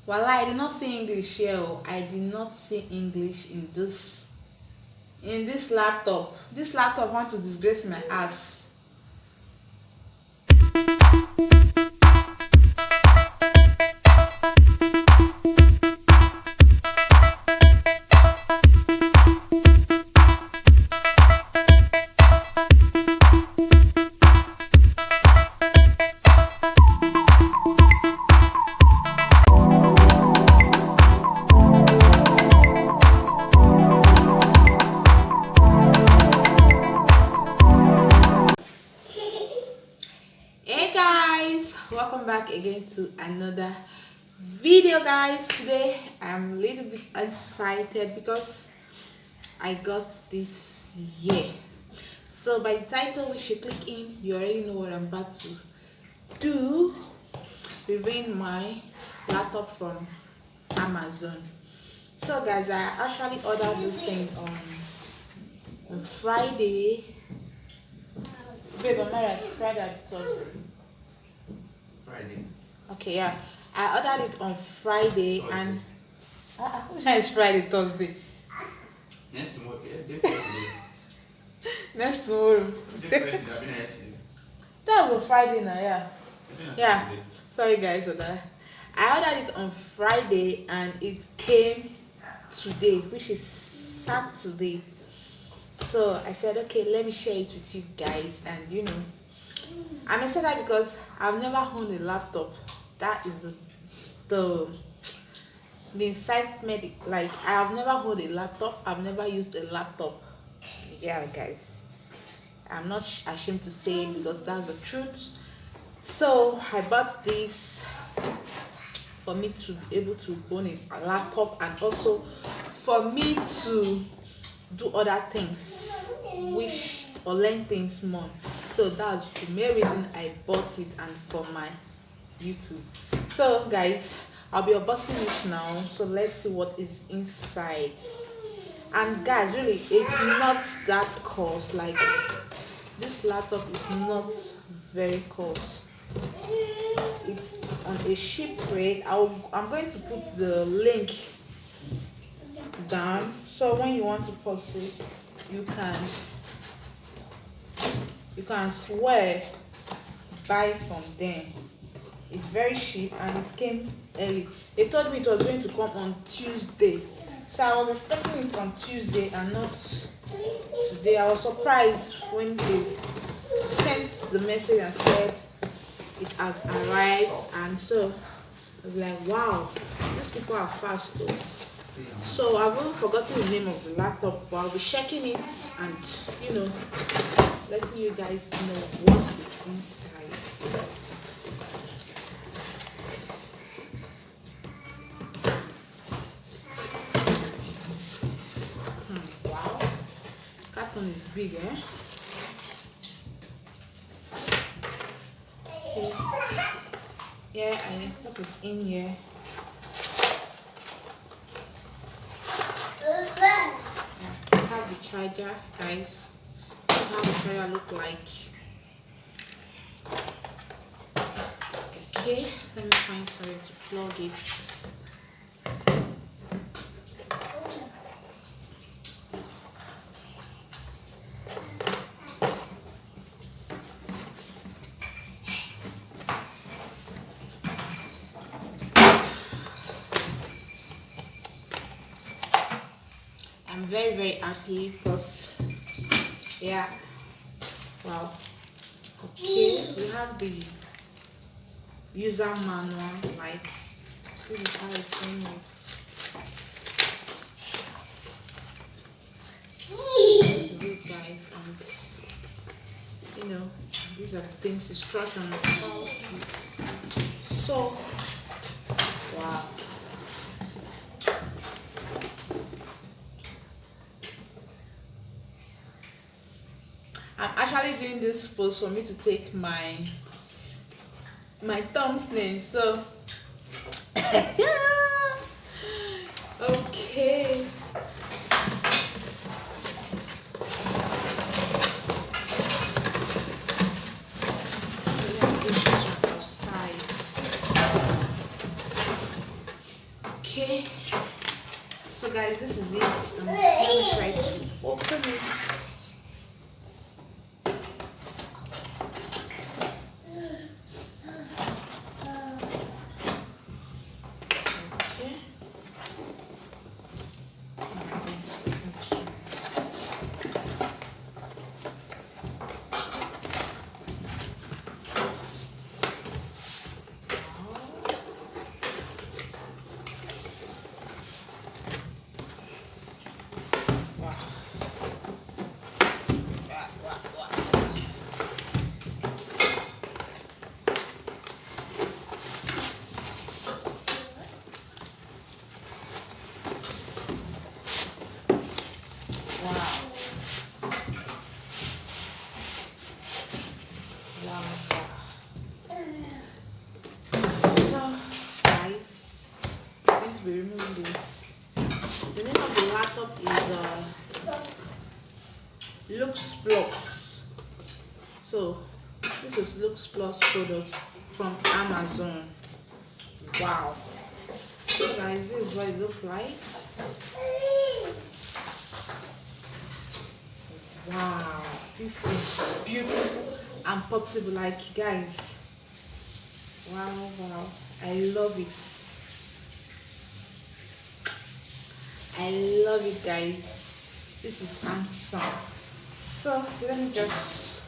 Well, I did not see English here. Oh. I did not see English in this laptop. This laptop wants to disgrace my ass. Hey guys, welcome back again to another video. Guys, today I'm a little bit excited because I got this year. So by the title which you click in, you already know what I'm about to do. Reviewing my laptop from Amazon. So guys, I actually ordered this thing on Friday. Babe, am I right? Friday or Thursday? Friday. Okay, yeah. I ordered it on Friday. Thursday. And which one is Friday, Thursday? Next tomorrow, yeah, Next tomorrow. That was a Friday now, yeah. Yeah. Sorry guys for that. I ordered it on Friday and it came today, which is Saturday. So I said, okay, let me share it with you guys. And you know, I'm excited because I've never owned a laptop. That is the excitement. Like, I have never owned a laptop. I've never used a laptop. Yeah, guys, I'm not ashamed to say it because that's the truth. So I bought this for me to be able to own a laptop and also for me to do other things, wish or learn things more. So that's the main reason I bought it and for my YouTube. So guys, I'll be unboxing it now. So let's see what is inside. And guys, really, it's not that cost. Like, this laptop is not very cost. It's on a cheap rate. I'm going to put the link down, so when you want to pause it, you can swear buy from them. It's very cheap and it came early. They told me it was going to come on Tuesday, so I was expecting it on Tuesday and not today. I was surprised when they sent the message and said it has arrived, and so I was like, wow, these people are fast though. So I've even forgotten the name of the laptop, but I'll be checking it and, you know, letting you guys know what is inside. Wow, carton is big, eh? Okay. Yeah, I put it in here. Have the charger, guys. This is how the charger look like. Okay, let me find somewhere to plug it. I'm very, very happy because, yeah, wow. Okay, we have the user manual, like, this is how it's going with. Guys, and you know, these are the things, instructions. So, wow. I'm actually doing this pose for me to take my thumbnail. So okay. Okay, so guys, this is it. Let me try to open it. Okay. Wow. So, guys, let's be removing this. The name of the laptop is Lincplus. So, this is Lincplus products from Amazon. Wow. So, guys, this is what it looks like. Wow, this is beautiful and portable, like, guys. Wow, I love it. I love it, guys. This is Samsung. So let me just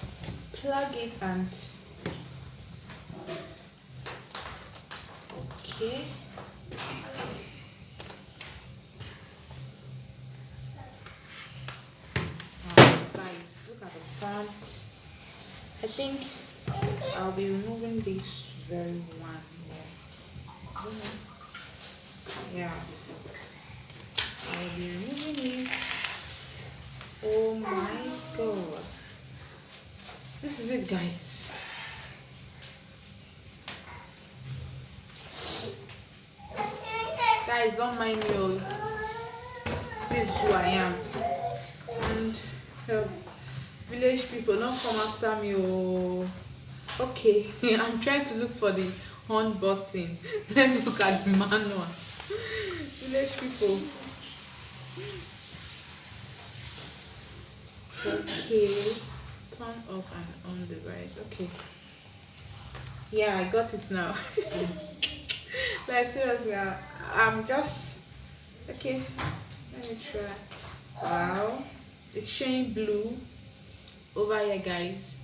plug it and okay. Guys, look at the front. I think I'll be removing this very one here. Yeah, I'll be removing it. Oh my god, this is it, guys. Guys, don't mind me. Oh, this is who I am. And village people, don't come after me. Oh, okay. I'm trying to look for the on button. Let me look at the manual. Village people. Okay. Turn off and on device. Okay. Yeah, I got it now. Like seriously, I'm just okay. Let me try. Wow, it's showing blue over here, guys.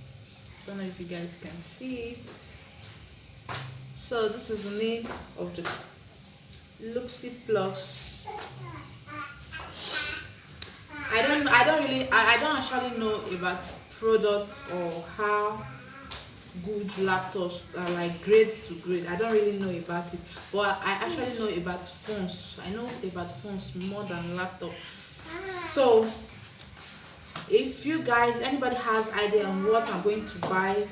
Don't know if you guys can see it. So this is the name of the Lincplus. I don't actually know about products or how good laptops are, like grades to grade. I don't really know about it, but I actually know about phones. I know about phones more than laptop. So if you guys, anybody has idea on what I'm going to buy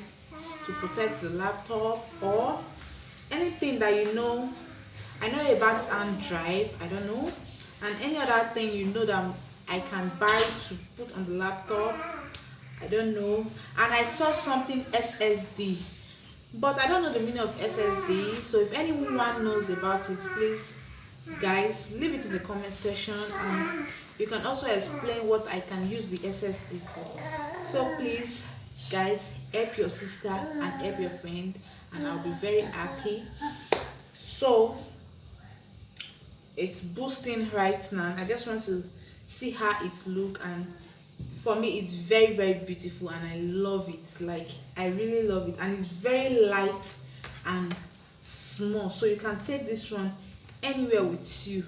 to protect the laptop or anything that you know, I know about hand drive, I don't know, and any other thing you know that I can buy to put on the laptop, I don't know. And I saw something SSD, but I don't know the meaning of SSD. So if anyone knows about it, please guys leave it in the comment section, and you can also explain what I can use the SSD for. So please guys, help your sister and help your friend, and I'll be very happy. So it's boosting right now. I just want to see how it look, and for me it's very beautiful and I love it. Like I really love it, and it's very light and small, so you can take this one anywhere with you,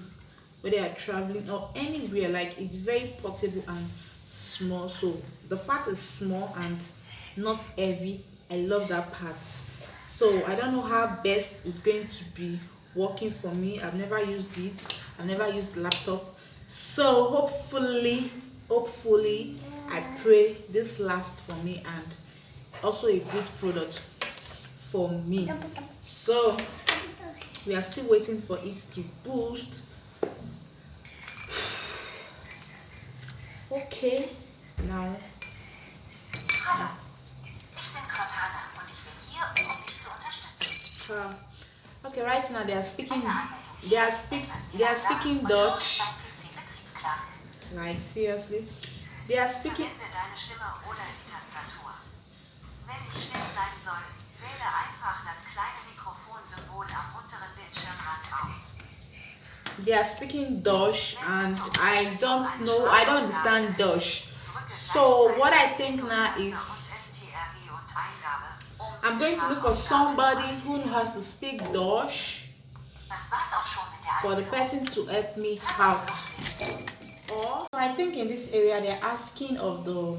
whether you're traveling or anywhere. Like it's very portable and small. So the fact is small and not heavy. I love that part. So I don't know how best it's going to be working for me. I've never used it. I've never used laptop. So hopefully I pray this lasts for me, and also a good product for me. So we are still waiting for it to boost. Okay, now Okay, right now they are speaking Dutch. Like seriously. They are speaking Verwende deine Stimme oder die Tastatur. Wenn ich still sein soll, wähle einfach das kleine Mikrofonsymbol am unteren Bildschirmrand aus. they are speaking Dutch and I don't understand Dutch. So what I think now is I'm going to look for somebody who has to speak Dutch for the person to help me out. Or I think in this area they're asking of the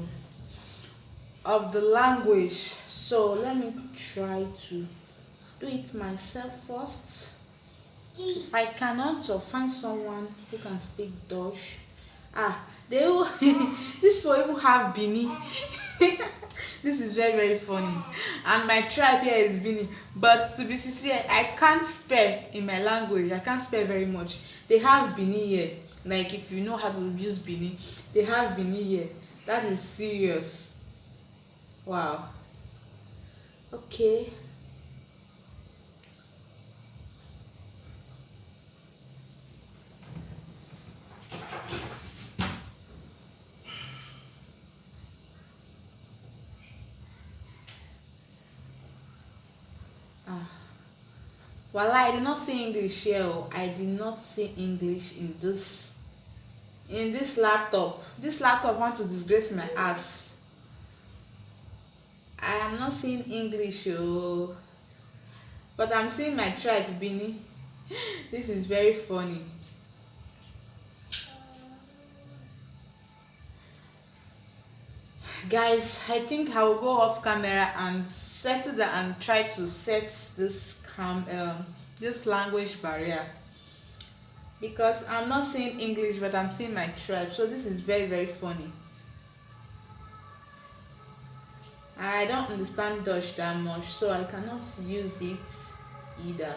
language. So let me try to do it myself first. If I cannot, or find someone who can speak Dutch. They will this people even have Bini. This is very very funny, and my tribe here is Bini. But to be sincere, I can't spell in my language. I can't spell very much. They have Bini here. Like if you know how to use Bini, they have Bini here. That is serious. Wow. Okay. Well, I did not see English here. I did not see English in this laptop. This laptop wants to disgrace my ass. I am not seeing English, but I'm seeing my tribe Bini. This is very funny. Guys, I think I will go off camera and settle that and try to set this language barrier, because I'm not seeing English but I'm seeing my tribe. So this is very very funny. I don't understand Dutch that much, so I cannot use it either.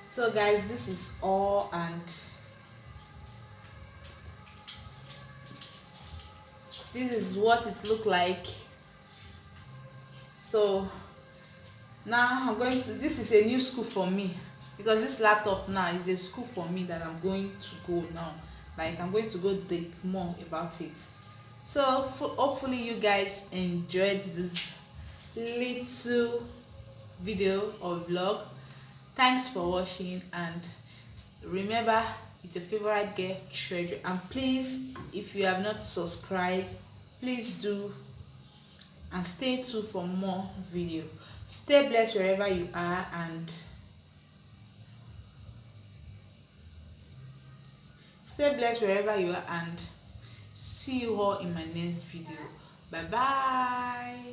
So guys, this is all, and this is what it looked like. So now I'm going to, this is a new school for me, because this laptop now is a school for me that I'm going to go now. Like I'm going to go dig more about it. So hopefully you guys enjoyed this little video or vlog. Thanks for watching, and remember, it's your favorite girl Treasure, and please, if you have not subscribed, please do, and stay tuned for more video. Stay blessed wherever you are, and see you all in my next video. Bye bye.